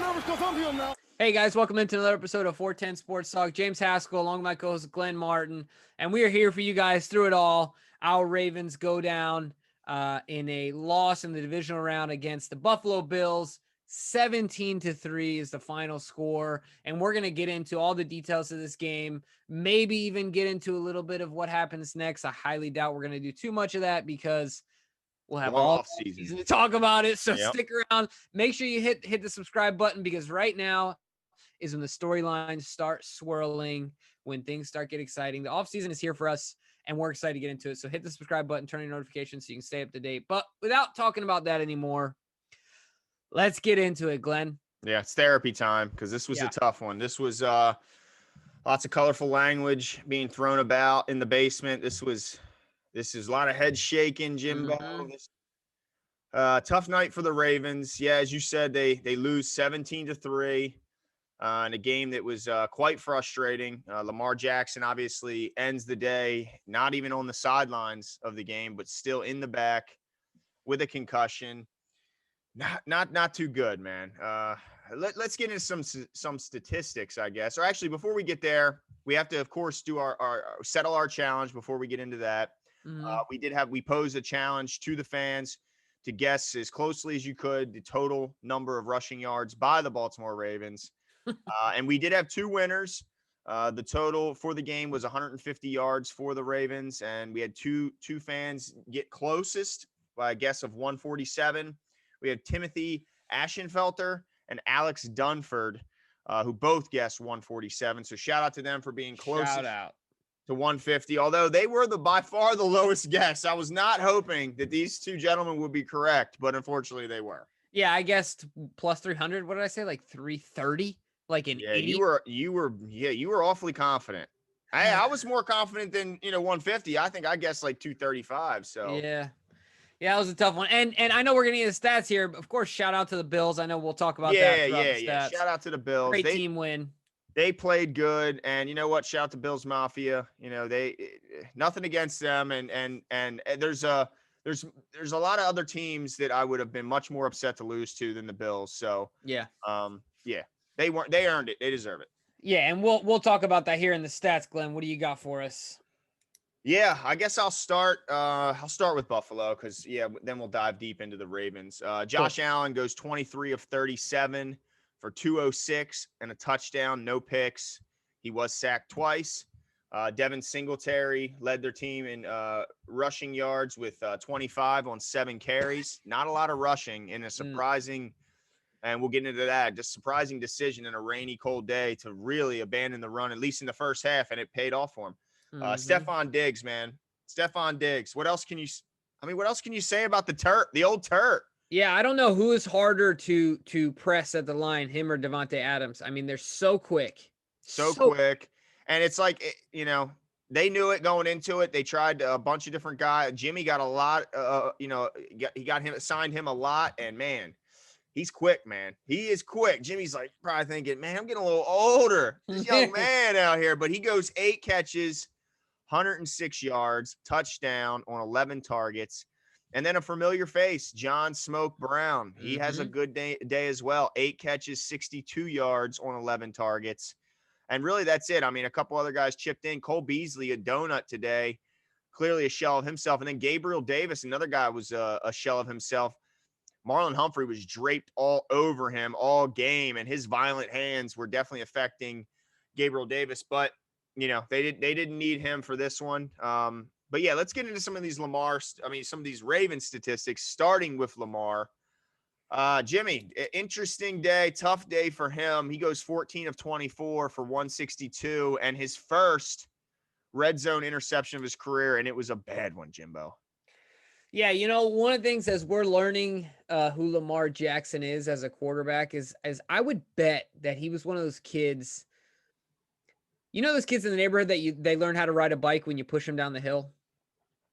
nervous because I'm here now. Hey guys, welcome into another episode of 410 Sports Talk. James Haskell along with my co-host Glenn Martin, and we are here for you guys through it all. Our Ravens go down in a loss in the divisional round against the Buffalo Bills. 17-3 is the final score, and we're going to get into all the details of this game, maybe even get into a little bit of what happens next. I highly doubt we're going to do too much of that because we'll have all season to talk about it. So Stick around. Make sure you hit the subscribe button because right now is when the storylines start swirling, when things start getting exciting. The offseason is here for us, and we're excited to get into it. So hit the subscribe button, turn on your notifications so you can stay up to date. But without talking about that anymore, let's get into it, Glenn. Yeah, it's therapy time because this was a tough one. This was lots of colorful language being thrown about in the basement. This is a lot of head shaking, Jimbo. Tough night for the Ravens. Yeah, as you said, they lose 17-3 in a game that was quite frustrating. Lamar Jackson obviously ends the day, not even on the sidelines of the game, but still in the back with a concussion. Not too good, man. Let's get into some statistics, I guess. Or actually, before we get there, we have to, of course, do our settle our challenge before we get into that. We posed a challenge to the fans to guess as closely as you could the total number of rushing yards by the Baltimore Ravens. And we did have two winners. The total for the game was 150 yards for the Ravens, and we had two fans get closest by a guess of 147. We had Timothy Ashenfelter and Alex Dunford, who both guessed 147. So shout out to them for being closest to 150, although they were by far the lowest guess. I was not hoping that these two gentlemen would be correct, but unfortunately they were. Yeah, I guessed plus 300. What did I say? Like 330? Like an 80? You were awfully confident. I was more confident than 150. I think I guessed like 235. So yeah, that was a tough one. And I know we're gonna get the stats here, but of course, shout out to the Bills. I know we'll talk about that. Yeah. Shout out to the Bills. Great team win. They played good, and you know what? Shout out to Bills Mafia. They nothing against them, and there's a lot of other teams that I would have been much more upset to lose to than the Bills. So yeah. They earned it. They deserve it. Yeah, and we'll talk about that here in the stats, Glenn. What do you got for us? Yeah, I guess I'll start with Buffalo because then we'll dive deep into the Ravens. Josh Allen goes 23 of 37 for 206 and a touchdown, no picks. He was sacked twice. Devin Singletary led their team in rushing yards with 25 on 7 carries. Not a lot of rushing in a surprising and we'll get into that. Just surprising decision in a rainy, cold day to really abandon the run, at least in the first half, and it paid off for him. Stephon Diggs, man. Stephon Diggs. What else can you say about the old Turk? Yeah, I don't know who is harder to press at the line, him or Devontae Adams. I mean, they're so quick. So quick. And it's like, they knew it going into it. They tried a bunch of different guys. Jimmy got a lot, signed him a lot, and man, he's quick, man. He is quick. Jimmy's like probably thinking, man, I'm getting a little older. This young man out here. But he goes 8 catches, 106 yards, touchdown on 11 targets. And then a familiar face, John Smoke Brown. He has a good day as well. 8 catches, 62 yards on 11 targets. And really that's it. I mean, a couple other guys chipped in. Cole Beasley, a donut today, clearly a shell of himself. And then Gabriel Davis, another guy, was a shell of himself. Marlon Humphrey was draped all over him all game, and his violent hands were definitely affecting Gabriel Davis. But, they didn't need him for this one. But, yeah, let's get into some of these some of these Ravens statistics, starting with Lamar. Jimmy, interesting day, tough day for him. He goes 14 of 24 for 162, and his first red zone interception of his career, and it was a bad one, Jimbo. Yeah, one of the things as we're learning who Lamar Jackson is as a quarterback is I would bet that he was one of those kids. Those kids in the neighborhood that they learn how to ride a bike when you push them down the hill,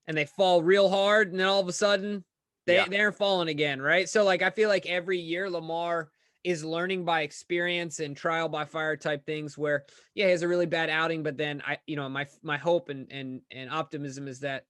and they fall real hard, and then all of a sudden they're falling again, right? So I feel like every year Lamar is learning by experience and trial by fire type things where he has a really bad outing, but then my hope and optimism is that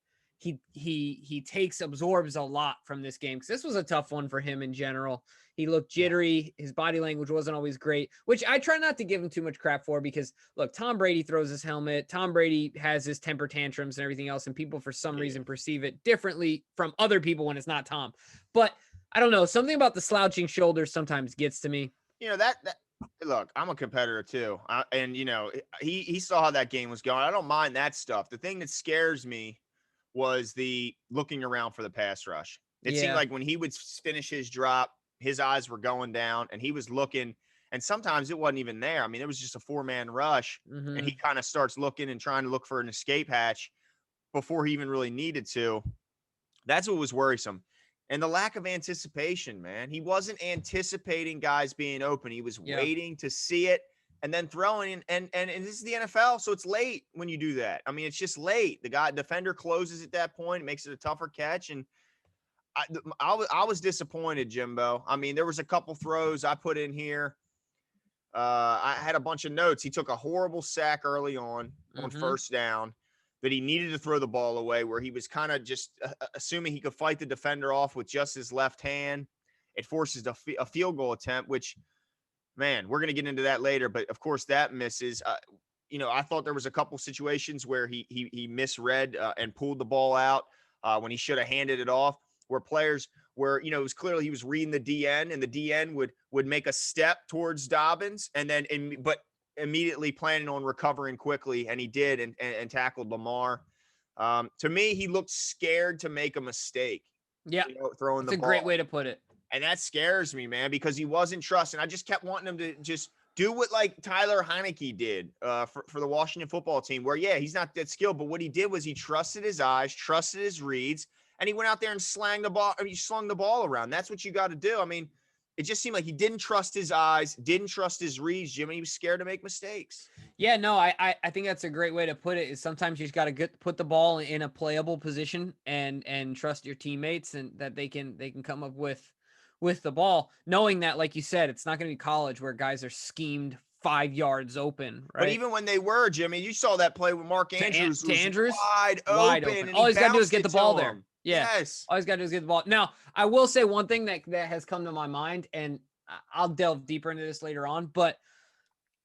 absorbs a lot from this game, because this was a tough one for him in general. He looked jittery. His body language wasn't always great, which I try not to give him too much crap for, because look, Tom Brady throws his helmet. Tom Brady has his temper tantrums and everything else, and people for some reason perceive it differently from other people when it's not Tom. But I don't know, something about the slouching shoulders sometimes gets to me. That look, I'm a competitor too. And he saw how that game was going. I don't mind that stuff. The thing that scares me was the looking around for the pass rush. It seemed like when he would finish his drop, his eyes were going down and he was looking, and sometimes it wasn't even there. I mean, it was just a 4-man rush, and he kind of starts looking and trying to look for an escape hatch before he even really needed to. That's what was worrisome. And the lack of anticipation, man. He wasn't anticipating guys being open. He was waiting to see it and then throwing. And this is the NFL, so it's late when you do that. I mean, it's just late. The defender closes at that point. It makes it a tougher catch. And I was disappointed, Jimbo. I mean, there was a couple throws I put in here. I had a bunch of notes. He took a horrible sack early on first down that he needed to throw the ball away, where he was kind of just assuming he could fight the defender off with just his left hand. It forces a field goal attempt, which, man, we're going to get into that later. But, of course, that misses. I thought there was a couple situations where he misread and pulled the ball out when he should have handed it off, where players where, it was clearly he was reading the DN, and the DN would make a step towards Dobbins but immediately planning on recovering quickly, and he did and tackled Lamar. To me, he looked scared to make a mistake. Yeah, throwing the ball. It's a great way to put it. And that scares me, man, because he wasn't trusting. I just kept wanting him to just do what like Tyler Heineke did for the Washington football team, where, he's not that skilled, but what he did was he trusted his eyes, trusted his reads, and he went out there and slung the ball around. That's what you got to do. I mean, it just seemed like he didn't trust his eyes, didn't trust his reads, Jimmy. He was scared to make mistakes. Yeah, no, I think that's a great way to put it. Is sometimes you just got to put the ball in a playable position and trust your teammates, and that they can come up with the ball, knowing that, like you said, it's not going to be college where guys are schemed 5 yards open, right? But even when they were, Jimmy, you saw that play with Mark Andrews. To Andrews, wide open. All he's got to do is get the ball there. Yeah. Yes. All he's got to do is get the ball. Now, I will say one thing that has come to my mind, and I'll delve deeper into this later on, but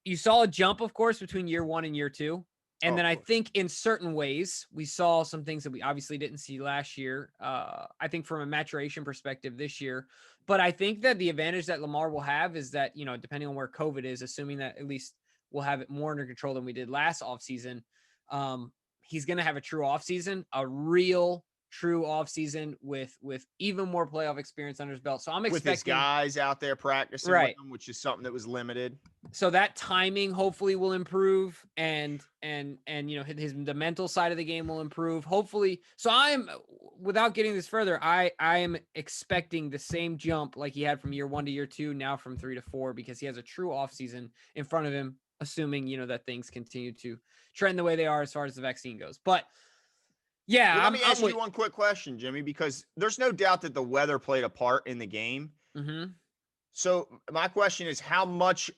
you saw a jump, of course, between year 1 and year 2. And then I think in certain ways, we saw some things that we obviously didn't see last year. I think from a maturation perspective this year. But I think that the advantage that Lamar will have is that, depending on where COVID is, assuming that at least we'll have it more under control than we did last offseason, he's going to have a true offseason, a real true offseason with even more playoff experience under his belt. So I'm expecting with his guys out there practicing with him, which is something that was limited. So that timing hopefully will improve, and the mental side of the game will improve, hopefully. So without getting this further, I am expecting the same jump like he had from year 1 to year 2, now from 3 to 4, because he has a true offseason in front of him, assuming, that things continue to trend the way they are as far as the vaccine goes. But yeah, let me ask you one quick question, Jimmy, because there's no doubt that the weather played a part in the game. Mm-hmm. So my question is, how much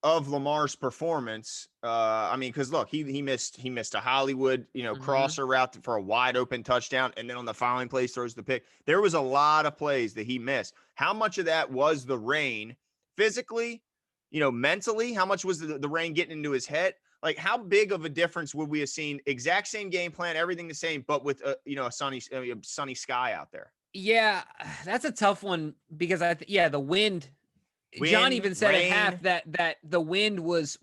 of Lamar's performance? Because look, he missed a Hollywood, crosser route for a wide open touchdown, and then on the following plays throws the pick. There was a lot of plays that he missed. How much of that was the rain physically? Mentally, how much was the rain getting into his head? Like, how big of a difference would we have seen? Exact same game plan, everything the same, but with a sunny sky out there. Yeah, that's a tough one, because the wind. John even said at half that the wind was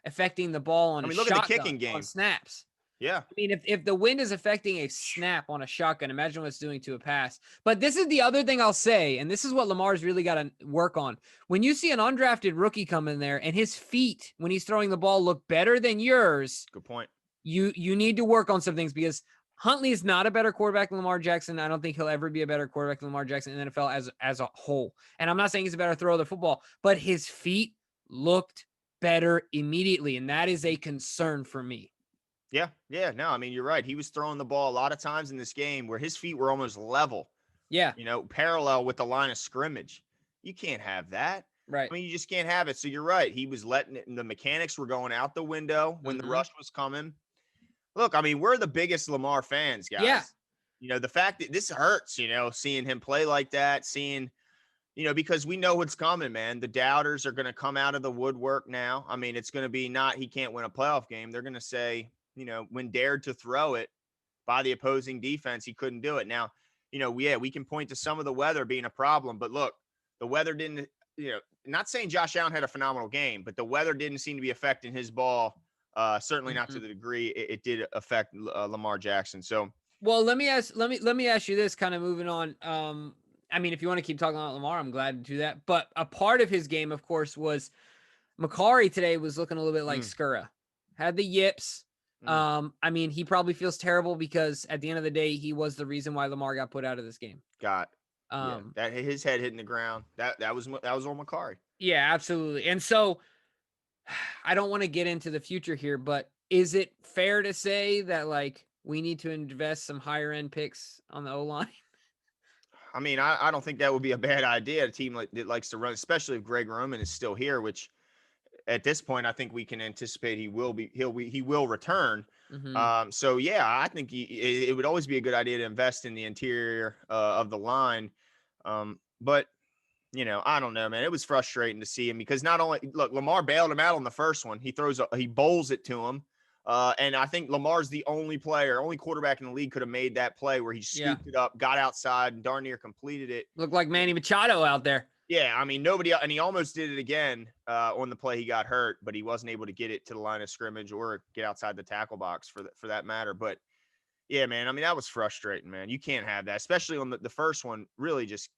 affecting the ball on. Look at the kicking game on snaps. Yeah. I mean, if the wind is affecting a snap on a shotgun, imagine what it's doing to a pass. But this is the other thing I'll say, and this is what Lamar's really got to work on. When you see an undrafted rookie come in there and his feet, when he's throwing the ball, look better than yours. Good point. You need to work on some things, because Huntley is not a better quarterback than Lamar Jackson. I don't think he'll ever be a better quarterback than Lamar Jackson in the NFL as a whole. And I'm not saying he's a better thrower of the football, but his feet looked better immediately, and that is a concern for me. Yeah. No, you're right. He was throwing the ball a lot of times in this game where his feet were almost level. Yeah. Parallel with the line of scrimmage. You can't have that. Right. You just can't have it. So you're right. He was letting it, and the mechanics were going out the window when the rush was coming. look, I mean, we're the biggest Lamar fans, Yeah. guys. The fact that this hurts, seeing him play like that, because we know what's coming, man. The doubters are going to come out of the woodwork now. I mean, it's going to be not he can't win a playoff game. They're going to say, when dared to throw it by the opposing defense, he couldn't do it. Now, we can point to some of the weather being a problem, but look, the weather didn't, not saying Josh Allen had a phenomenal game, but the weather didn't seem to be affecting his ball. Certainly not to the degree it did affect Lamar Jackson. So, well, let me ask you this, kind of moving on. I mean, if you want to keep talking about Lamar, I'm glad to do that. But a part of his game, of course, was Makari today was looking a little bit like Skura. Had the yips. I mean, he probably feels terrible because at the end of the day, he was the reason why Lamar got put out of this game. That his head hitting the ground. That was on Makari. Yeah, absolutely. And so I don't want to get into the future here, but is it fair to say that like we need to invest some higher end picks on the O-line? I mean, I don't think that would be a bad idea. A team that likes to run, especially if Greg Roman is still here, which at this point I think we can anticipate he will return. So yeah, I think it would always be a good idea to invest in the interior of the line. But I don't know, man. It was frustrating to see him because not only look, Lamar bailed him out on the first one. He bowls it to him. And I think Lamar's the only quarterback in the league could have made that play where he scooped it up, got outside, and darn near completed it. Looked like Manny Machado out there. Yeah, I mean, nobody, and he almost did it again on the play he got hurt, but he wasn't able to get it to the line of scrimmage or get outside the tackle box for that matter. But yeah, man, I mean, that was frustrating, man. You can't have that, especially on the first one. Really, just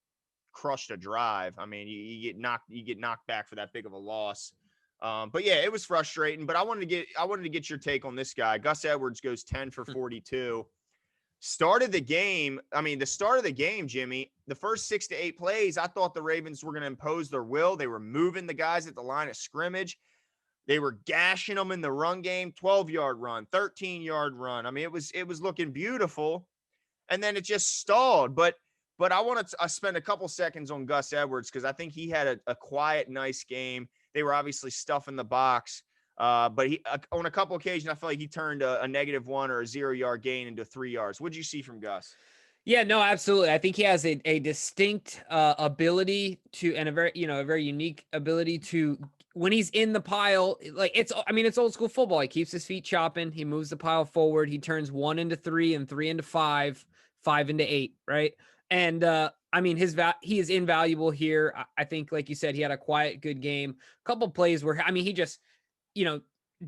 crushed a drive. I mean, you get knocked back for that big of a loss. But yeah, it was frustrating. But I wanted to get your take on this guy. Gus Edwards goes 10 for 42. The start of the game, Jimmy, the first 6 to 8 plays, I thought the Ravens were going to impose their will. They were moving the guys at the line of scrimmage. They were gashing them in the run game, 12-yard run, 13-yard run. I mean, it was looking beautiful. And then it just stalled. But I want to spend a couple seconds on Gus Edwards because I think he had a quiet, nice game. They were obviously stuffing the box. But he on a couple occasions, I feel like he turned a -1 or a 0-yard gain into 3 yards. What did you see from Gus? Yeah, no, absolutely. I think he has a distinct ability to, and a very unique ability to, when he's in the pile, like it's old school football. He keeps his feet chopping. He moves the pile forward. He turns 1 into 3 and 3 into 5, 5 into 8, right? And I mean, he is invaluable here. I think, like you said, he had a quiet, good game. A couple plays where, I mean, he just,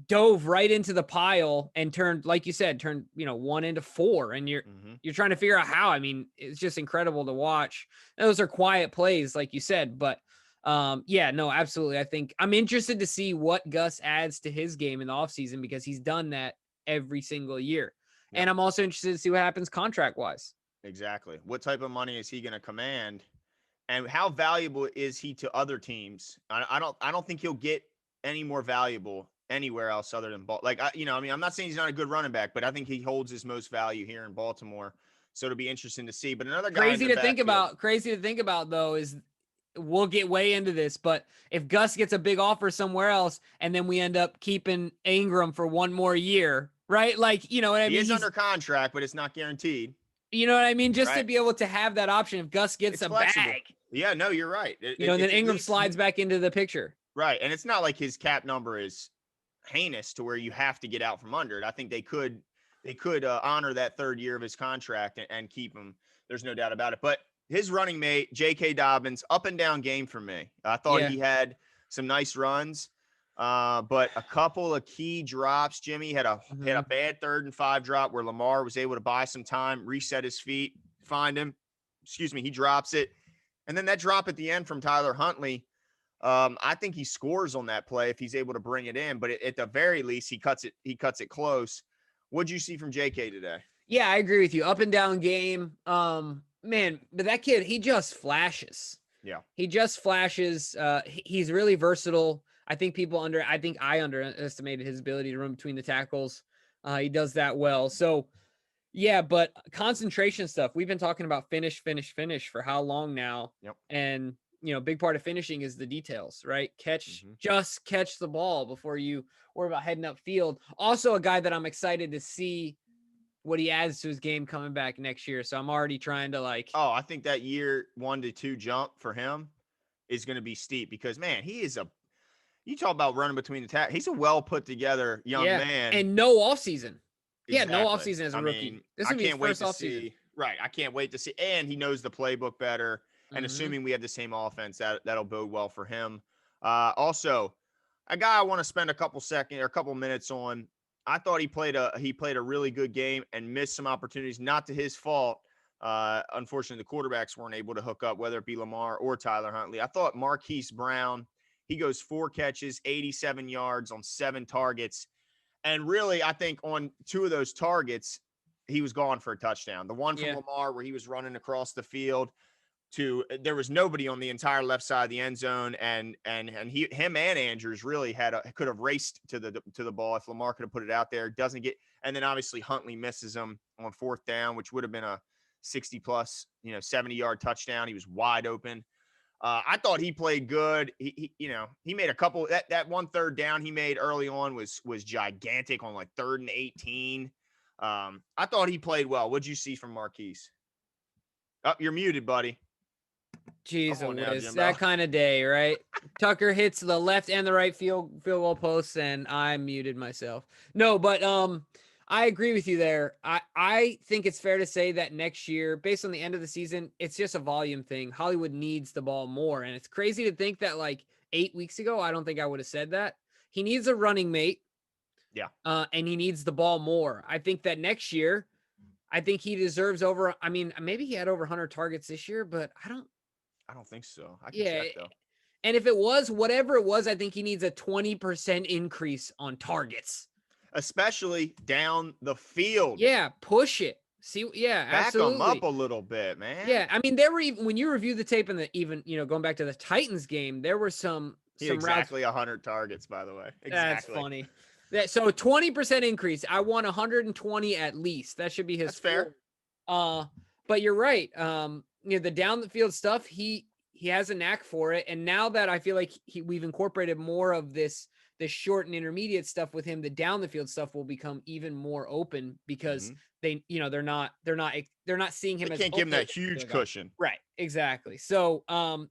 dove right into the pile and turned, like you said, 1 into 4. And you're trying to figure out how. I mean, it's just incredible to watch. Those are quiet plays, like you said. But yeah, no, absolutely. I think I'm interested to see what Gus adds to his game in the offseason because he's done that every single year. Yep. And I'm also interested to see what happens contract-wise. Exactly. What type of money is he going to command? And how valuable is he to other teams? I don't think he'll get any more valuable anywhere else other than I'm not saying he's not a good running back, but I think he holds his most value here in Baltimore. So it'll be interesting to see. But another guy crazy to think about though is we'll get way into this, but if Gus gets a big offer somewhere else and then we end up keeping Ingram for 1 more year, right? Like, you know what I mean? He is under contract, but it's not guaranteed. You know what I mean? Just to be able to have that option if Gus gets a flexible bag. Yeah, no, you're right. And then Ingram slides back into the picture. Right. And it's not like his cap number is heinous to where you have to get out from under it. I think they could honor that 3rd year of his contract and keep him. There's no doubt about it. But his running mate, J.K. Dobbins, up and down game for me. I thought he had some nice runs. But a couple of key drops. Jimmy had a bad 3rd and 5 drop where Lamar was able to buy some time, reset his feet, find him. He drops it. And then that drop at the end from Tyler Huntley, I think he scores on that play if he's able to bring it in. But at the very least, he cuts it close. What'd you see from JK today? Yeah, I agree with you. Up and down game. Man, but that kid, he just flashes. Yeah. He just flashes. He's really versatile. I think I underestimated his ability to run between the tackles. He does that well. So, yeah, but concentration stuff. We've been talking about finish for how long now? Yep. And big part of finishing is the details, right? Mhm. Just catch the ball before you worry about heading upfield. Also, a guy that I'm excited to see what he adds to his game coming back next year. So I'm already trying to Oh, I think that year 1 to 2 jump for him is going to be steep because man, he is a you talk about running between the tack. He's a well put together young yeah, man. and no offseason. He had no Exactly. offseason as a I rookie. mean, This is I gonna be his can't wait first to offseason. see. Right. I can't wait to see. And he knows the playbook better. And Mm-hmm. assuming we have the same offense, that'll bode well for him. Also, a guy I want to spend a couple seconds or a couple minutes on. I thought he played a really good game and missed some opportunities, not to his fault. Unfortunately, the quarterbacks weren't able to hook up, whether it be Lamar or Tyler Huntley. I thought Marquise Brown, he goes 4 catches, 87 yards on 7 targets. And really, I think on 2 of those targets, he was gone for a touchdown. The one from Yeah. Lamar where he was running across the field there was nobody on the entire left side of the end zone, and him and Andrews really could have raced to the ball if Lamar could have put it out there. Doesn't get, and then obviously Huntley misses him on 4th down, which would have been a 60 plus 70-yard touchdown. He was wide open. I thought he played good. He made a couple that one 3rd down he made early on was gigantic on like 3rd and 18. I thought he played well. What'd you see from Marquise? Oh, you're muted, buddy. Come Jeez on now, Whiz, Jimbo. that kind of day, right? Tucker hits the left and the right field goal posts, and I muted myself. No, but I agree with you there. I think it's fair to say that next year, based on the end of the season, it's just a volume thing. Hollywood needs the ball more, and it's crazy to think that like 8 weeks ago, I don't think I would have said that. He needs a running mate, Yeah. And he needs the ball more. I think that next year, I think he deserves over. I mean, maybe he had over 100 targets this year, but I don't think so. I can yeah, check though. and if it was whatever it was, I think he needs a 20% increase on targets. Especially down the field. Yeah, push it. See, yeah, Back them up absolutely. a little bit, man. Yeah, I mean, there were even when you review the tape and going back to the Titans game, there were He had some routes. exactly 100 targets, by the way. That's Exactly. funny. So 20% increase. I want 120 at least. That should be his That's fair. floor. But you're right. The down the field stuff, he has a knack for it. And now that I feel like we've incorporated more of this short and intermediate stuff with him, the down the field stuff will become even more open because Mhm. they're not seeing him They as can't give him that okay, huge cushion. right. Exactly. So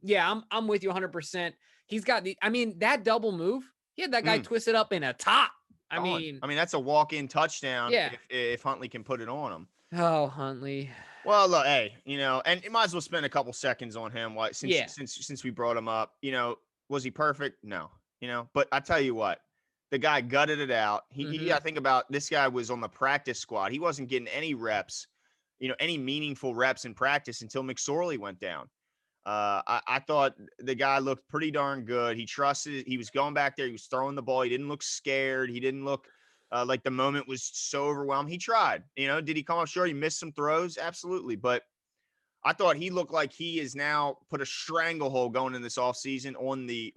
yeah, I'm with you 100%. He's got that double move. He had that guy Mm. twisted up in a top. Gone. I mean, that's a walk-in touchdown Yeah. if Huntley can put it on him. Oh, Huntley. Well, look, hey, and you might as well spend a couple seconds on him. Like Yeah. since we brought him up, was he perfect? No, but I tell you what, the guy gutted it out. I think about this guy was on the practice squad. He wasn't getting any reps, any meaningful reps in practice until McSorley went down. I thought the guy looked pretty darn good. He trusted. He was going back there. He was throwing the ball. He didn't look scared. He didn't look like the moment was so overwhelmed. He tried. Did he come up short? He missed some throws, absolutely. But I thought he looked like he is now put a stranglehold going in this offseason on the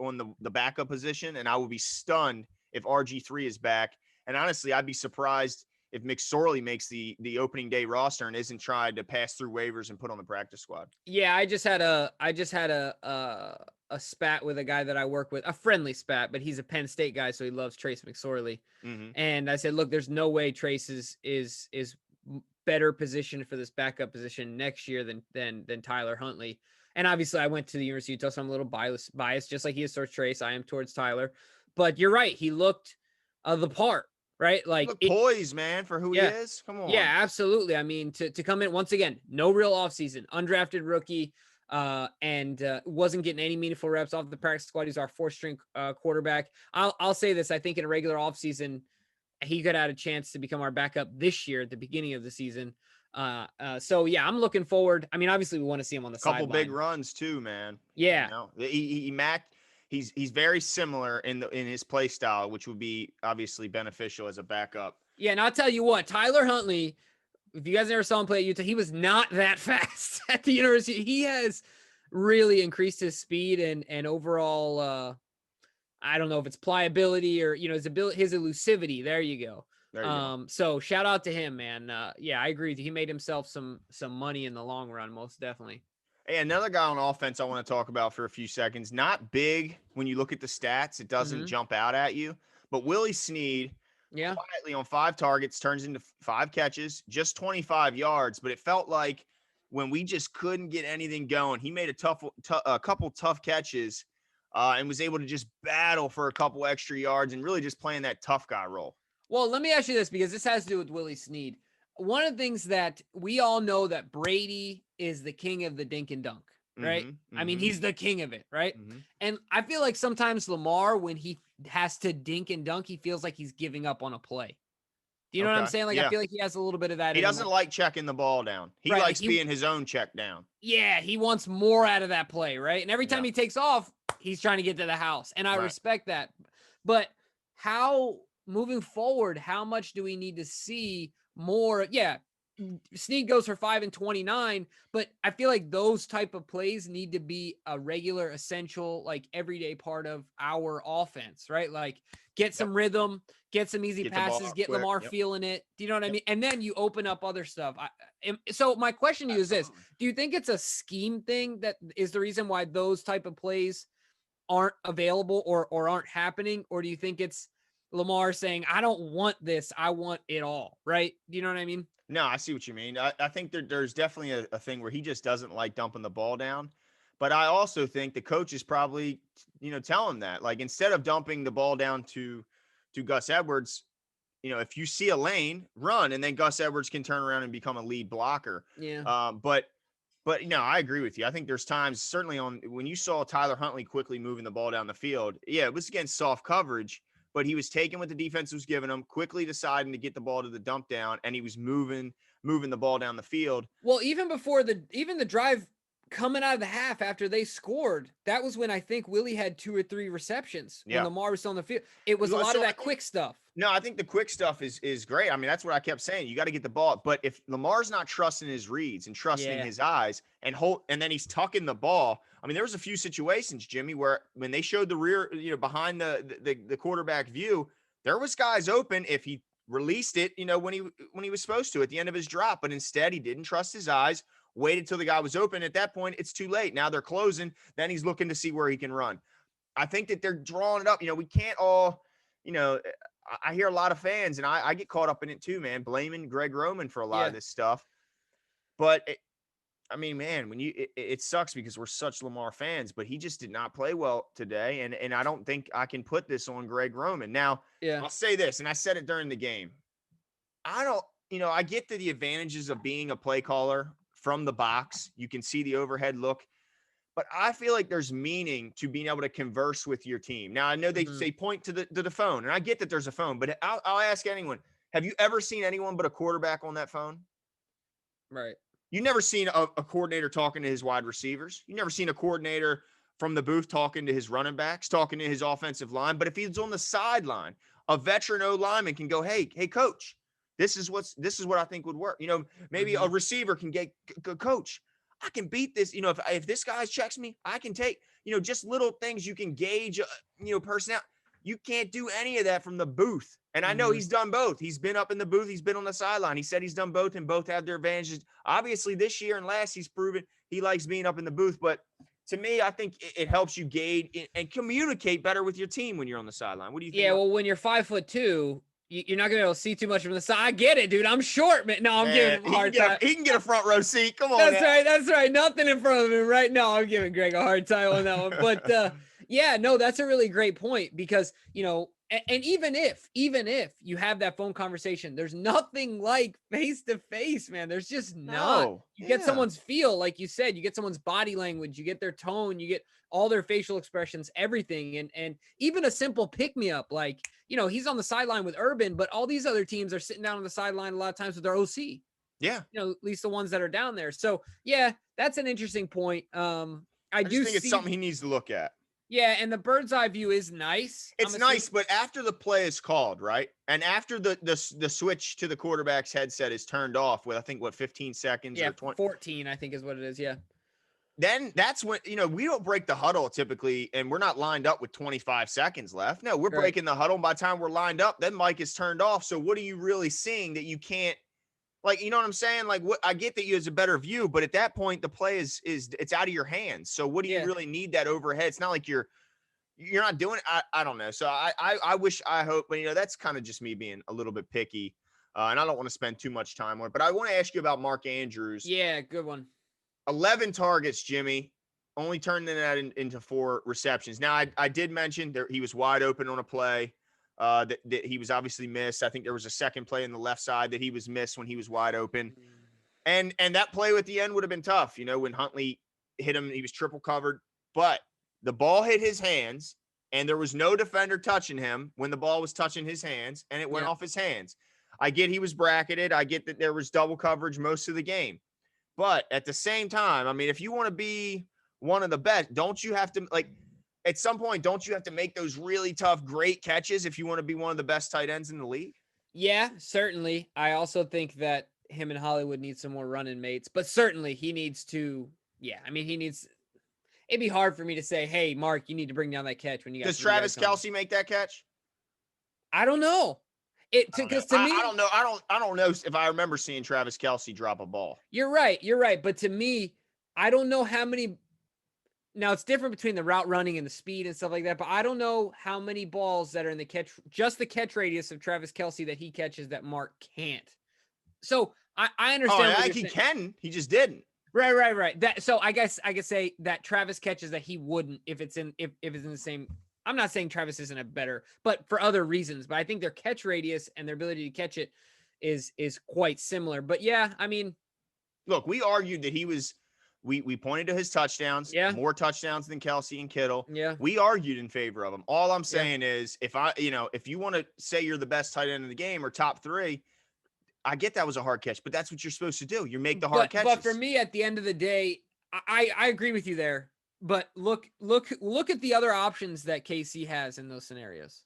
backup position, and I would be stunned if RG3 is back. And honestly, I'd be surprised if McSorley makes the opening day roster and isn't tried to pass through waivers and put on the practice squad. Yeah, I just had a spat with a guy that I work with, a friendly spat, but he's a Penn State guy, so he loves Trace McSorley. Mm-hmm. And I said, look, there's no way Trace is better positioned for this backup position next year than Tyler Huntley. And obviously, I went to the University of Utah, so I'm a little biased, just like he is towards Trace. I am towards Tyler, but you're right. He looked the part, right? Like Look poised, man, for who he is. Come on. Yeah, absolutely. I mean, to come in once again, no real offseason, undrafted rookie, and wasn't getting any meaningful reps off the practice squad. He's our 4th-string quarterback. I'll say this: I think in a regular offseason, he could have had a chance to become our backup this year at the beginning of the season. So yeah, I'm looking forward. I mean, obviously, we want to see him on the sideline. Couple big runs too, man. Yeah, he's very similar in his play style, which would be obviously beneficial as a backup. Yeah, and I'll tell you what, Tyler Huntley, if you guys never saw him play at Utah, he was not that fast at the university. He has really increased his speed and overall, I don't know if it's pliability or, his elusivity. There you go. There you go. So shout out to him, man. Yeah, I agree. He made himself some money in the long run, most definitely. Hey, another guy on offense I want to talk about for a few seconds. Not big when you look at the stats, it doesn't Mhm. jump out at you. But Willie Snead, Yeah. quietly on 5 targets, turns into 5 catches, just 25 yards. But it felt like when we just couldn't get anything going, he made a couple tough catches, and was able to just battle for a couple extra yards and really just playing that tough guy role. Well, let me ask you this because this has to do with Willie Snead. One of the things that we all know that Brady is the king of the dink and dunk, right? Mm-hmm. I mean, Mm-hmm. he's the king of it, right? Mm-hmm. And I feel like sometimes Lamar, when he has to dink and dunk, he feels like he's giving up on a play. Do you know what I'm Okay. saying? Like, I Yeah. feel like he has a little bit of that He in him. doesn't Like, like checking the ball down. He right. Like likes being his own check down. yeah, he wants more out of that play, right? And every time Yeah. he takes off, he's trying to get to the house. And I Right. respect that. But how moving forward, how much do we need to see more? Yeah, Snead goes for 5 and 29, but I feel like those type of plays need to be a regular, essential, like everyday part of our offense, right? Like get Yep. some rhythm, get some easy Get the ball passes, out get quick. Lamar Yep. feeling it. Do you know what I Yep. mean? And then you open up other stuff. So my question to you is this: Absolutely. do you think it's a scheme thing that is the reason why those type of plays aren't available or aren't happening, or do you think it's Lamar saying, "I don't want this, I want it all"? Right? Do you know what I mean? No, I see what you mean. I think there's definitely a thing where he just doesn't like dumping the ball down. But I also think the coach is probably, tell him that. Like instead of dumping the ball down to Gus Edwards, if you see a lane, run, and then Gus Edwards can turn around and become a lead blocker. Yeah. But I agree with you. I think there's times, certainly on when you saw Tyler Huntley quickly moving the ball down the field. Yeah, it was against soft coverage, but he was taking what the defense was giving him, quickly deciding to get the ball to the dump down, and he was moving the ball down the field. Well, even before the drive coming out of the half after they scored, that was when I think Willie had 2 or 3 receptions when Yeah. Lamar was still on the field. It was a lot So of I that think quick stuff. No, I think the quick stuff is great. I mean, that's what I kept saying. You got to get the ball. But if Lamar's not trusting his reads and trusting Yeah. his eyes and then he's tucking the ball. I mean, there was a few situations, Jimmy, where when they showed the rear, behind the quarterback view, there was guys open if he released it, when he was supposed to at the end of his drop. But instead, he didn't trust his eyes, waited till the guy was open. At that point, it's too late. Now they're closing. Then he's looking to see where he can run. I think that they're drawing it up. We can't all, I hear a lot of fans, and I get caught up in it too, man, blaming Greg Roman for a lot Yeah. of this stuff. But I mean, man, when it sucks because we're such Lamar fans, but he just did not play well today, and I don't think I can put this on Greg Roman. Now, Yeah. I'll say this, and I said it during the game. I don't, I get the advantages of being a play caller from the box. You can see the overhead look. But I feel like there's meaning to being able to converse with your team. Now, I know they Mhm. say point to the phone, and I get that there's a phone, but I'll ask anyone, have you ever seen anyone but a quarterback on that phone? Right. You've never seen a coordinator talking to his wide receivers. You've never seen a coordinator from the booth talking to his running backs, talking to his offensive line. But if he's on the sideline, a veteran O lineman can go, hey, coach, this is what I think would work. Maybe a Mhm. receiver can get, coach, I can beat this. If this guy checks me, I can take, just little things you can gauge, personnel. You can't do any of that from the booth. And I know Mhm. he's done both. He's been up in the booth. He's been on the sideline. He said he's done both, and both have their advantages. Obviously, this year and last, he's proven he likes being up in the booth. But to me, I think it helps you gauge and communicate better with your team when you're on the sideline. What do you think Yeah, about well, when you're 5'2", you're not gonna be able to see too much from the side. I get it, dude. I'm short, man. No, I'm giving man? him a hard time. He can get a front row seat. Come on That's now. right. That's right. Nothing in front of him right now. I'm giving Greg a hard time on that one. But yeah, no, that's a really great point because, and even if you have that phone conversation, there's nothing like face to face, man. There's just not. No. You get Yeah. someone's feel, like you said, you get someone's body language, you get their tone, you get all their facial expressions, everything. And even a simple pick me up, like, he's on the sideline with Urban, but all these other teams are sitting down on the sideline a lot of times with their OC. Yeah. At least the ones that are down there. So yeah, that's an interesting point. I I just do think it's see, something he needs to look at. yeah, and the bird's eye view is nice. It's nice, but after the play is called, right? And after the switch to the quarterback's headset is turned off with, I think, 15 seconds Yeah, or 20, 14, I think is what it is. Yeah. then that's when, we don't break the huddle typically, and we're not lined up with 25 seconds left. No, we're Right. breaking the huddle. By the time we're lined up, then mic is turned off. So what are you really seeing that you can't, Like, you know what I'm saying? Like, what I get that you has a better view, but at that point, the play is it's out of your hands. So what do you Yeah. really need that overhead? It's not like you're not doing it. I don't know. So I wish, I hope, but that's kind of just me being a little bit picky. And I don't want to spend too much time on it, but I want to ask you about Mark Andrews. Yeah, good one. 11 targets, Jimmy, only turning that into 4 receptions. Now, I did mention there he was wide open on a play that he was obviously missed. I think there was a second play in the left side that he was missed when he was wide open. And that play at the end would have been tough, when Huntley hit him, he was triple covered, but the ball hit his hands and there was no defender touching him when the ball was touching his hands and it went off his hands. I get he was bracketed. I get that there was double coverage most of the game. But at the same time, I mean, if you want to be one of the best, don't you have to, like, at some point, don't you have to make those really tough, great catches if you want to be one of the best tight ends in the league? Yeah, certainly. I also think that him and Hollywood need some more running mates, but certainly he needs to. Yeah, I mean, it'd be hard for me to say, hey, Mark, you need to bring down that catch when you got. Does Travis Kelce make that catch? I don't know. Because to me, I don't know. I don't know if I remember seeing Travis Kelce drop a ball. You're right. But to me, I don't know how many. Now it's different between the route running and the speed and stuff like that, but I don't know how many balls that are in the just the catch radius of Travis Kelce that he catches that Mark can't. So I understand. Oh, he can. He just didn't. Right. So I guess I could say that Travis catches that he wouldn't if it's in the same. I'm not saying Travis isn't a better, but for other reasons. But I think their catch radius and their ability to catch it is quite similar. But yeah, I mean, look, we argued that he was. We pointed to his touchdowns, more touchdowns than Kelce and Kittle. Yeah. We argued in favor of him. All I'm saying is if you want to say you're the best tight end in the game or top 3, I get that was a hard catch, but that's what you're supposed to do. You make the hard catches. But for me, at the end of the day, I agree with you there. But look at the other options that KC has in those scenarios.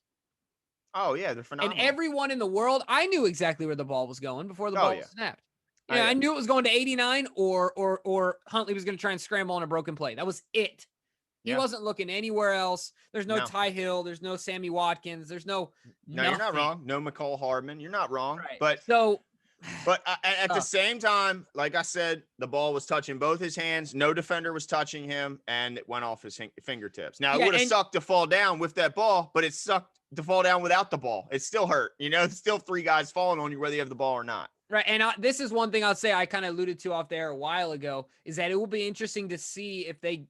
Oh yeah, they're phenomenal. And everyone in the world, I knew exactly where the ball was going before the ball was snapped. Yeah, I knew it was going to 89 or Huntley was going to try and scramble on a broken play. That was it. He wasn't looking anywhere else. There's no Ty Hill. There's no Sammy Watkins. There's no. No, you're not wrong. No McCall Hardman. You're not wrong. Right. But at the same time, like I said, the ball was touching both his hands. No defender was touching him, and it went off his fingertips. Now, it would have sucked to fall down with that ball, but it sucked to fall down without the ball. It still hurt. It's still 3 guys falling on you, whether you have the ball or not. Right. And this is one thing I'll say I kind of alluded to off there a while ago, is that it will be interesting to see if they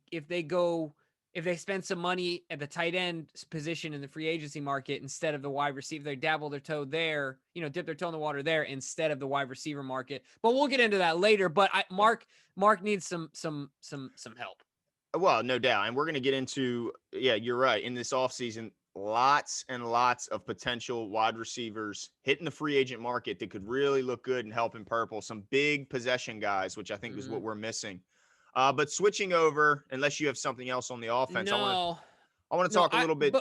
spend some money at the tight end position in the free agency market instead of the wide receiver. They dabble their toe there, dip their toe in the water there instead of the wide receiver market. But we'll get into that later. But Mark needs some help. Well, no doubt. And we're going to get into, you're right. In this offseason, lots and lots of potential wide receivers hitting the free agent market that could really look good and help in purple. Some big possession guys, which I think is what we're missing. But switching over, unless you have something else on the offense, no. I want to talk a little bit.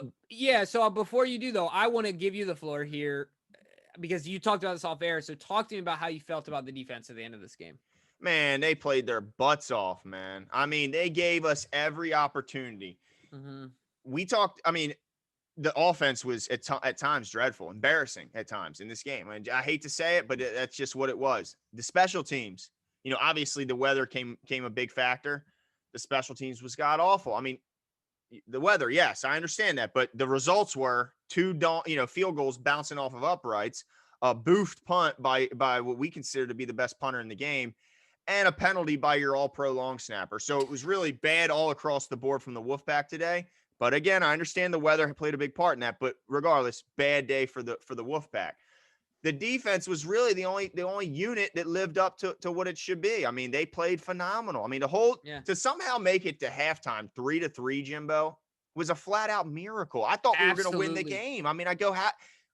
So before you do, though, I want to give you the floor here because you talked about this off air. So talk to me about how you felt about the defense at the end of this game. Man, they played their butts off, man. I mean, they gave us every opportunity. Mm-hmm. We talked, I mean, the offense was at times dreadful, embarrassing at times in this game. I hate to say it, but that's just what it was. The special teams, obviously the weather came a big factor. The special teams was god awful. I mean, the weather, yes, I understand that, but the results were 2 field goals bouncing off of uprights, a boofed punt by what we consider to be the best punter in the game, and a penalty by your all-pro long snapper. So it was really bad all across the board from the Wolfpack today. But again, I understand the weather played a big part in that. But regardless, bad day for the Wolfpack. The defense was really the only unit that lived up to what it should be. I mean, they played phenomenal. I mean, to somehow make it to halftime 3-3, Jimbo, was a flat out miracle. I thought we were going to win the game. I mean,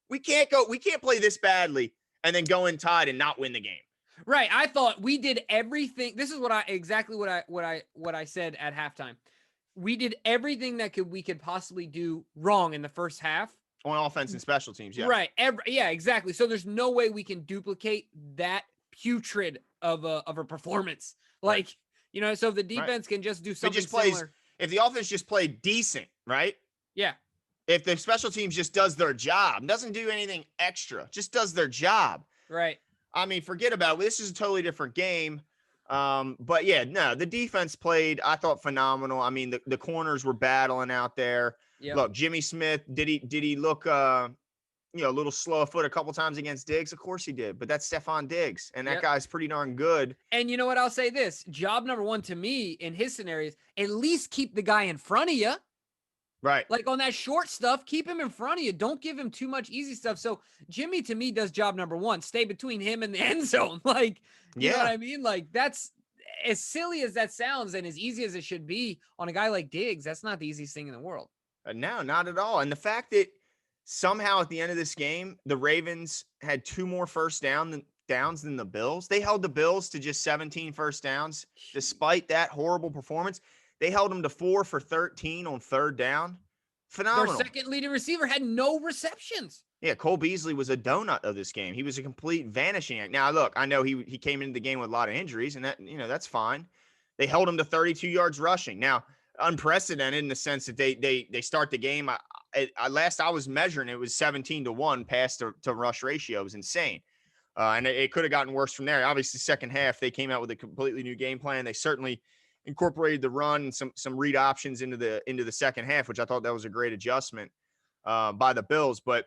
we can't play this badly and then go in tied and not win the game. Right. I thought we did everything. This is what I said at halftime. We did everything that we could possibly do wrong in the first half. On offense and special teams, yeah. Right. Exactly. So there's no way we can duplicate that putrid of a performance. Like, so if the defense can just do something similar. If the offense just played decent, right? Yeah. If the special teams just does their job, doesn't do anything extra, just does their job. Right. I mean, forget about it. This is a totally different game. But yeah, no, the defense played, I thought, phenomenal. I mean, the corners were battling out there. Yep. Look, Jimmy Smith, did he look a little slow of foot a couple times against Diggs? Of course he did, but that's Stephon Diggs, and that Yep. guy's pretty darn good. And you know what? I'll say this. Job number one to me in his scenarios, at least keep the guy in front of you. Right. Like on that short stuff, keep him in front of you. Don't give him too much easy stuff. So Jimmy, to me, does job number one. Stay between him and the end zone. Like, you know what Yeah. I mean? Like, that's as silly as that sounds and as easy as it should be on a guy like Diggs. That's not the easiest thing in the world. No, not at all. And the fact that somehow at the end of this game, the Ravens had 2 more downs than the Bills. They held the Bills to just 17 first downs. Despite that horrible performance, they held them to 4 for 13 on third down. Phenomenal. Their second leading receiver had no receptions. Yeah, Cole Beasley was a donut of this game. He was a complete vanishing act. Now, look, I know he came into the game with a lot of injuries, and that's fine. They held him to 32 yards rushing. Now, unprecedented in the sense that they start the game. Last I was measuring, it was 17-1 pass to rush ratio. It was insane. And it could have gotten worse from there. Obviously, second half, they came out with a completely new game plan. They certainly incorporated the run and some read options into the second half, which I thought that was a great adjustment by the Bills. But,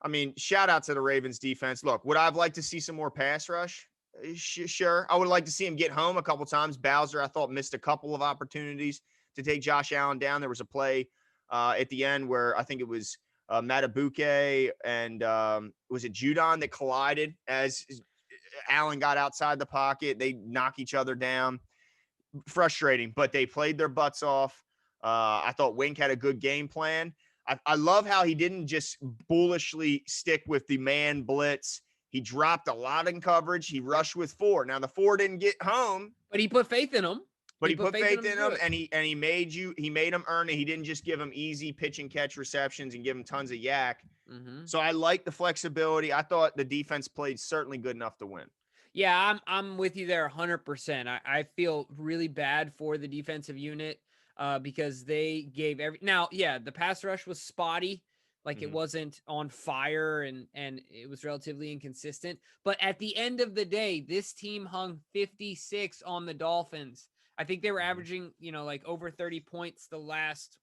I mean, shout out to the Ravens defense. Look, would I have liked to see some more pass rush? Sure. I would like to see him get home a couple times. Bowser, I thought, missed a couple of opportunities to take Josh Allen down. There was a play at the end where I think it was Matabuke and was it Judon that collided as Allen got outside the pocket. They knock each other down. Frustrating, but they played their butts off. I thought Wink had a good game plan. I love how he didn't just bullishly stick with the man blitz. He dropped a lot in coverage. He rushed with 4. Now, the 4 didn't get home. But he put faith in him. But he put faith in him, and he made him earn it. He didn't just give him easy pitch and catch receptions and give him tons of yak. Mm-hmm. So I like the flexibility. I thought the defense played certainly good enough to win. Yeah, I'm with you there 100%. I feel really bad for the defensive unit because they gave the pass rush was spotty. Like it wasn't on fire and it was relatively inconsistent. But at the end of the day, this team hung 56 on the Dolphins. I think they were averaging, like over 30 points the last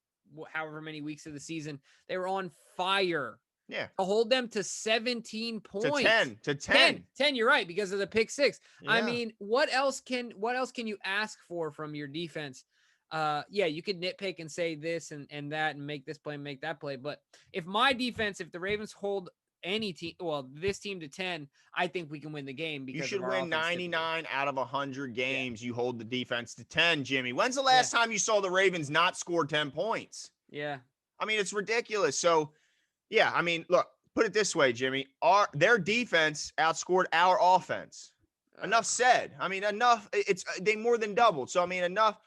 however many weeks of the season. They were on fire. Yeah. To hold them to 17 points. To 10. 10, you're right, because of the pick 6. Yeah. I mean, what else can you ask for from your defense? You could nitpick and say this and that and make this play and make that play. But if the Ravens hold this team to 10, I think we can win the game because you should win 99 out of 100 games. Yeah. You hold the defense to 10, Jimmy. When's the last time you saw the Ravens not score 10 points? Yeah. I mean, it's ridiculous. So, yeah, I mean, look, put it this way, Jimmy. Their defense outscored our offense. Enough said. I mean, enough. They more than doubled. So, I mean, enough.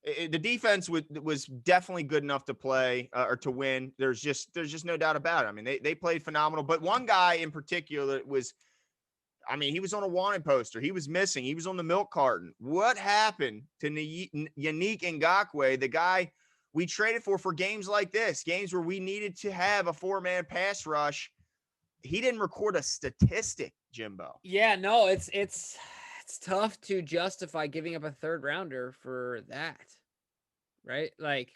The defense was definitely good enough to play or to win. There's just no doubt about it. I mean, they played phenomenal. But one guy in particular he was on a wanted poster. He was missing. He was on the milk carton. What happened to Yannick Ngakoue, the guy we traded for games like this, games where we needed to have a 4-man pass rush? He didn't record a statistic, Jimbo. Yeah, no, it's tough to justify giving up a 3rd rounder for that. Right? Like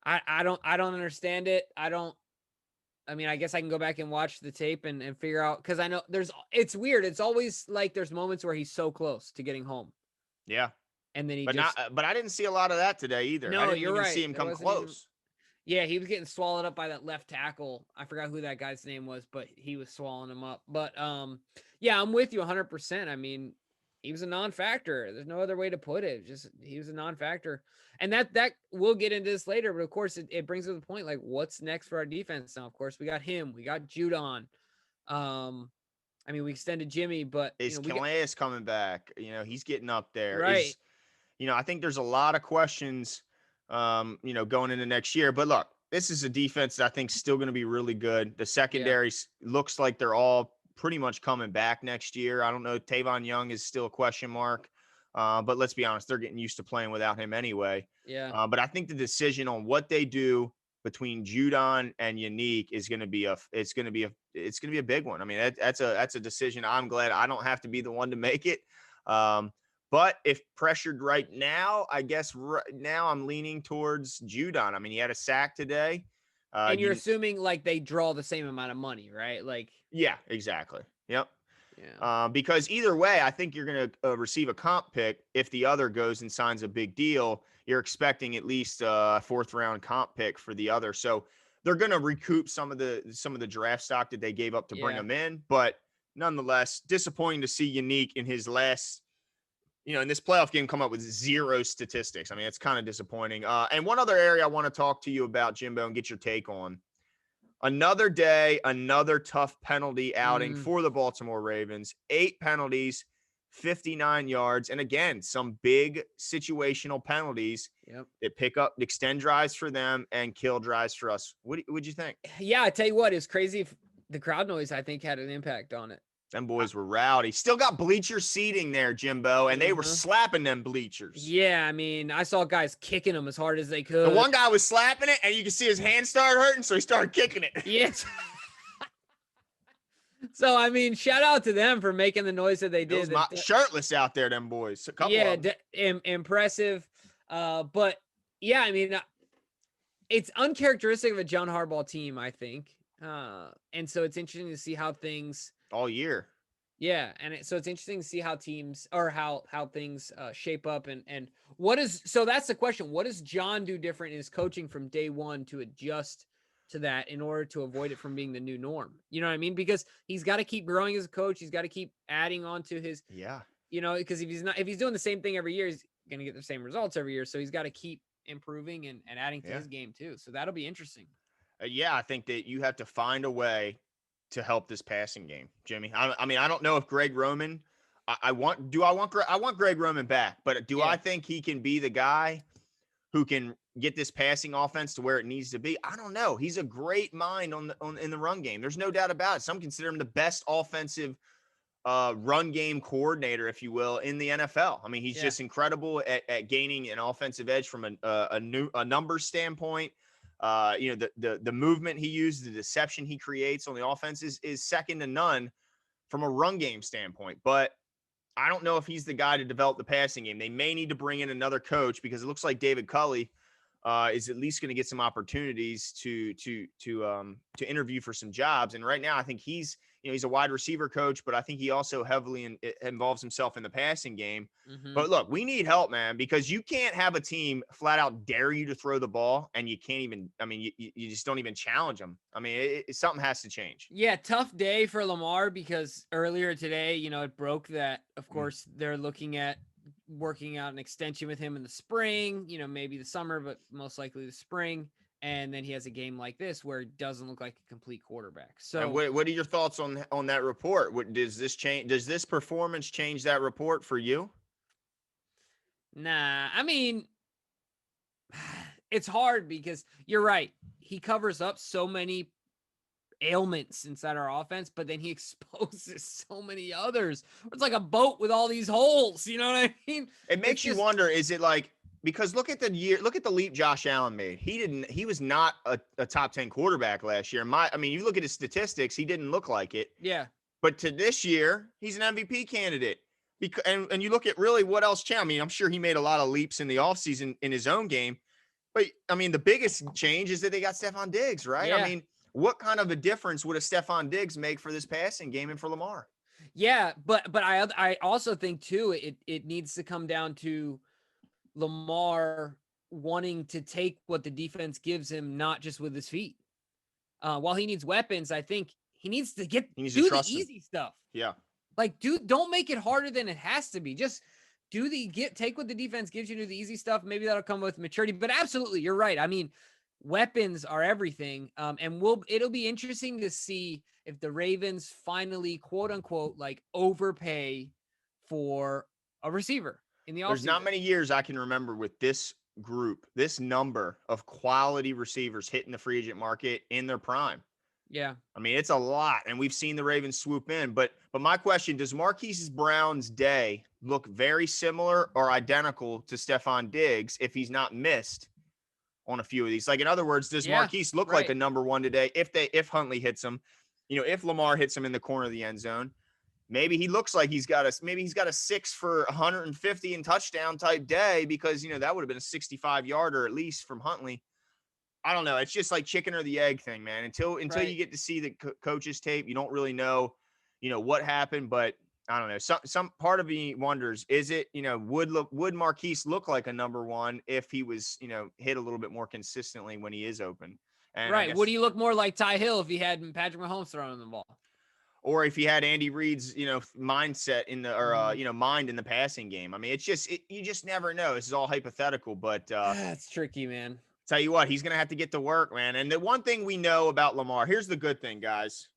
I don't understand it. I guess I can go back and watch the tape and figure out, because I know it's weird. It's always like there's moments where he's so close to getting home. Yeah. And then but I didn't see a lot of that today either. No, I didn't you're even right. see him come close. Yeah, he was getting swallowed up by that left tackle. I forgot who that guy's name was, but he was swallowing him up. But yeah, I'm with you 100%. I mean, he was a non-factor. There's no other way to put it. Just he was a non-factor. And that we'll get into this later, but of course it brings us to the point, like, what's next for our defense now? Of course, we got him, we got Judon. We extended Jimmy, but is Calais coming back? He's getting up there. Right. I think there's a lot of questions going into next year. But look, this is a defense that I think is still going to be really good. The secondary looks like they're all pretty much coming back next year. I don't know. Tavon Young is still a question mark. But let's be honest, they're getting used to playing without him anyway. Yeah. But I think the decision on what they do between Judon and Unique is going to be a big one. I mean, that's a decision. I'm glad I don't have to be the one to make it. But if pressured right now, I guess right now I'm leaning towards Judon. I mean, he had a sack today. And you're assuming like they draw the same amount of money, right? Like, yeah, exactly. Yep. yeah. Because either way, I think you're going to receive a comp pick. If the other goes and signs a big deal, you're expecting at least a fourth round comp pick for the other. So they're going to recoup some of the draft stock that they gave up to bring Yeah. him in. But nonetheless, disappointing to see Unique in his last, in this playoff game come up with 0 statistics. I mean, it's kind of disappointing. And one other area I want to talk to you about, Jimbo, and get your take on. Another day, another tough penalty outing for the Baltimore Ravens. 8 penalties, 59 yards. And again, some big situational penalties that extend drives for them and kill drives for us. What would you think? Yeah, I tell you what, it's crazy if the crowd noise, I think, had an impact on it. Them boys were rowdy. Still got bleacher seating there, Jimbo, and they were slapping them bleachers. Yeah, I mean, I saw guys kicking them as hard as they could. The one guy was slapping it, and you can see his hand start hurting, so he started kicking it. Yes. So, I mean, shout out to them for making the noise that they did. Shirtless out there, them boys. A couple of them. Impressive. But, yeah, I mean, it's uncharacteristic of a John Harbaugh team, I think. And so it's interesting to see how things all year. Yeah, and so it's interesting to see how teams or how things shape up and what is so that's the question. What does John do different in his coaching from day one to adjust to that in order to avoid it from being the new norm? You know what I mean? Because he's got to keep growing as a coach. He's got to keep adding on to his because if he's doing the same thing every year, he's going to get the same results every year. So he's got to keep improving and adding to his game too. So that'll be interesting. I think that you have to find a way to help this passing game, Jimmy. I mean, I don't know if Greg Roman, I want Greg Roman back, but do I think he can be the guy who can get this passing offense to where it needs to be? I don't know. He's a great mind in the run game. There's no doubt about it. Some consider him the best offensive run game coordinator, if you will, in the NFL. I mean, he's just incredible at gaining an offensive edge from a numbers standpoint. The movement he uses, the deception he creates on the offense is second to none from a run game standpoint. But I don't know if he's the guy to develop the passing game. They may need to bring in another coach because it looks like David Culley is at least going to get some opportunities to interview for some jobs. And right now, I think he's a wide receiver coach, but I think he also heavily involves himself in the passing game. But look, we need help, man, because you can't have a team flat out dare you to throw the ball and you can't even, I mean, you just don't even challenge them. I mean, something has to change. Yeah, tough day for Lamar because earlier today, it broke that, of course, they're looking at working out an extension with him in the spring, maybe the summer, but most likely the spring. And then he has a game like this where it doesn't look like a complete quarterback. So and what are your thoughts on that report? Does this performance change that report for you? Nah, I mean, it's hard because you're right. He covers up so many ailments inside our offense, but then he exposes so many others. It's like a boat with all these holes. You know what I mean? It makes you wonder, is it like, because look at the leap Josh Allen made. He was not a top 10 quarterback last year. You look at his statistics, he didn't look like it. Yeah. But to this year, he's an MVP candidate. And you look at really what else changed. I mean, I'm sure he made a lot of leaps in the offseason in his own game. But I mean, the biggest change is that they got Stephon Diggs, right? Yeah. I mean, what kind of a difference would a Stephon Diggs make for this passing game and for Lamar? Yeah, but I also think too, it needs to come down to Lamar wanting to take what the defense gives him, not just with his feet. While he needs weapons, I think he needs to do the easy stuff. Yeah. Like, don't make it harder than it has to be. Just take what the defense gives you, do the easy stuff. Maybe that'll come with maturity. But absolutely, you're right. I mean, weapons are everything. And it'll be interesting to see if the Ravens finally, quote unquote, like overpay for a receiver in the offseason. There's not many years I can remember with this group, this number of quality receivers hitting the free agent market in their prime. Yeah. I mean, it's a lot, and we've seen the Ravens swoop in. But my question, does Marquise Brown's day look very similar or identical to Stephon Diggs if he's not missed on a few of these. Like, in other words, does Yeah, Marquise look like right. a number one today? If Huntley hits him, if Lamar hits him in the corner of the end zone, maybe he looks like he's got a 6 for 150 and touchdown type day, because that would have been a 65-yarder at least from Huntley. I don't know. It's just like chicken or the egg thing, man. Until Right. you get to see the coach's tape, you don't really know, what happened. But I don't know. Some part of me wonders, is it, would Marquise look like a number one if he was, hit a little bit more consistently when he is open? And I Right. Would guess, he look more like Ty Hill if he had Patrick Mahomes throwing him the ball? or if he had Andy Reid's, mindset in the, or mind in the passing game. I mean, it's just you just never know. This is all hypothetical, but That's tricky, man. tell you what, he's gonna have to get to work, man. And the one thing we know about Lamar, here's the good thing, guys.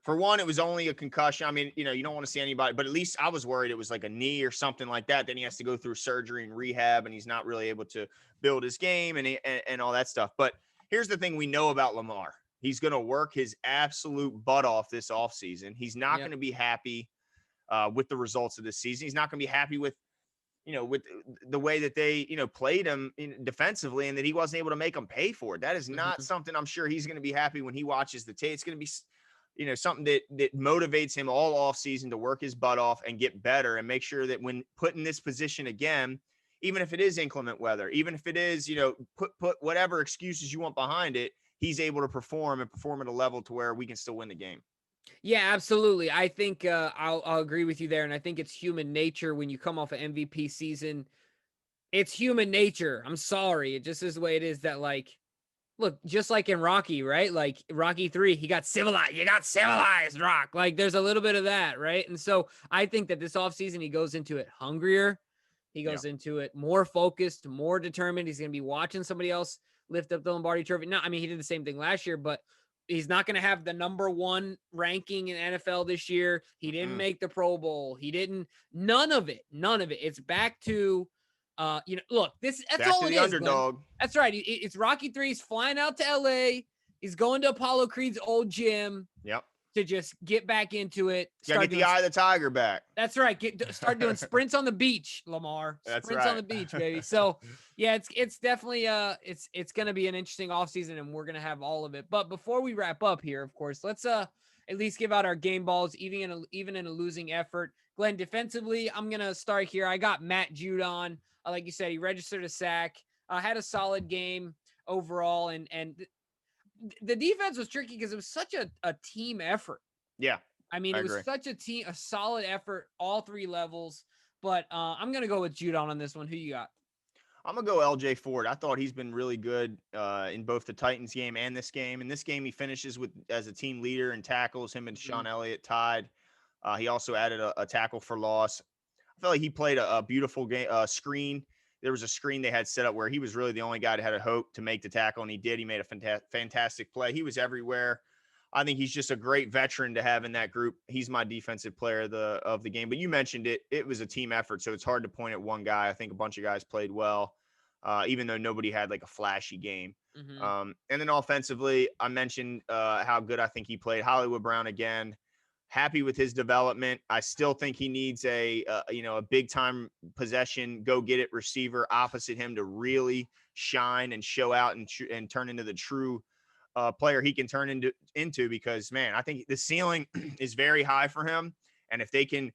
For one, it was only a concussion. I mean, you don't want to see anybody, but at least I was worried it was like a knee or something like that. Then he has to go through surgery and rehab, and he's not really able to build his game and all that stuff. But here's the thing we know about Lamar. He's going to work his absolute butt off this offseason. He's not going to be happy with the results of this season. He's not going to be happy with the way that they, played him defensively, and that he wasn't able to make them pay for it. That is not something I'm sure he's going to be happy when he watches the tape. It's going to be, something that motivates him all off season to work his butt off and get better, and make sure that when put in this position again, even if it is inclement weather, even if it is, put whatever excuses you want behind it, he's able to perform at a level to where we can still win the game. Yeah, absolutely. I think I'll agree with you there, and I think it's human nature when you come off an MVP season. It's human nature. I'm sorry, it just is the way it is. That, like, look, just like in Rocky, right? Like Rocky 3, he got civilized. You got civilized, Rock. Like, there's a little bit of that, right? And so I think that this offseason he goes into it hungrier. He goes into it more focused, more determined. He's going to be watching somebody else lift up the Lombardi Trophy. No, I mean, he did the same thing last year, but he's not going to have the number one ranking in NFL this year. He didn't make the Pro Bowl. He didn't. None of it. It's back to, look, that's back all to it the is, underdog. Glenn. That's right. It's Rocky 3. He's flying out to LA. He's going to Apollo Creed's old gym. Yep. To just get back into it. Get the eye of the tiger back. That's right. Start doing sprints on the beach, Lamar. Sprints on the beach, baby. So yeah, it's definitely it's gonna be an interesting offseason, and we're gonna have all of it. But before we wrap up here, of course, let's at least give out our game balls, even in a losing effort. Glenn, defensively, I'm gonna start here. I got Matt Judon. Like you said, he registered a sack. Had a solid game overall, and the defense was tricky because it was such a team effort. Yeah. I mean, it was such a solid effort, all three levels. But I'm going to go with Judon on this one. Who you got? I'm going to go LJ Ford. I thought he's been really good in both the Titans game and this game. In this game, he finishes as a team leader in tackles. Him and Sean Elliott tied. He also added a tackle for loss. I felt like he played a beautiful game screen. There was a screen they had set up where he was really the only guy that had a hope to make the tackle, and he did. He made a fantastic play. He was everywhere. I think he's just a great veteran to have in that group. He's my defensive player of the game. But you mentioned it. It was a team effort, so it's hard to point at one guy. I think a bunch of guys played well, even though nobody had like a flashy game. And then offensively, I mentioned how good I think he played. Hollywood Brown again. Happy with his development. I still think he needs a big time possession, go get it receiver opposite him to really shine and show out and turn into the true player he can turn into because, man, I think the ceiling is very high for him. And if they can,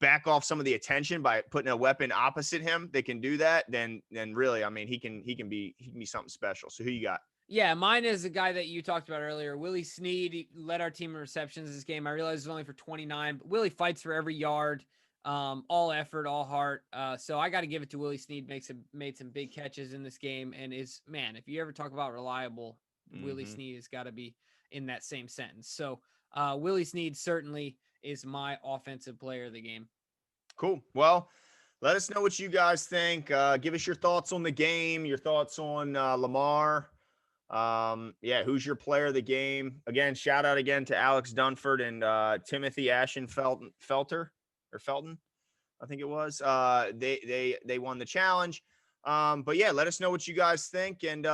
back off some of the attention by putting a weapon opposite him, they can do that. Then really, I mean, he can be something special. So who you got? Yeah, mine is a guy that you talked about earlier, Willie Snead. He led our team in receptions this game. I realized it was only for 29, but Willie fights for every yard, all effort, all heart. So I got to give it to Willie Snead. Made some big catches in this game, and if you ever talk about reliable, Willie Snead has got to be in that same sentence. So Willie Snead certainly is my offensive player of the game. Cool. Well, let us know what you guys think. Give us your thoughts on the game, your thoughts on Lamar. Who's your player of the game? Again, shout out again to Alex Dunford and Timothy Felton, I think it was. They won the challenge. But yeah, let us know what you guys think. And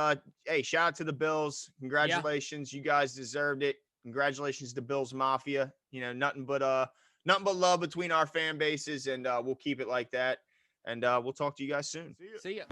hey, shout out to the Bills. Congratulations. You guys deserved it. Congratulations to Bills Mafia. Nothing but love between our fan bases, and we'll keep it like that. And we'll talk to you guys soon. See ya.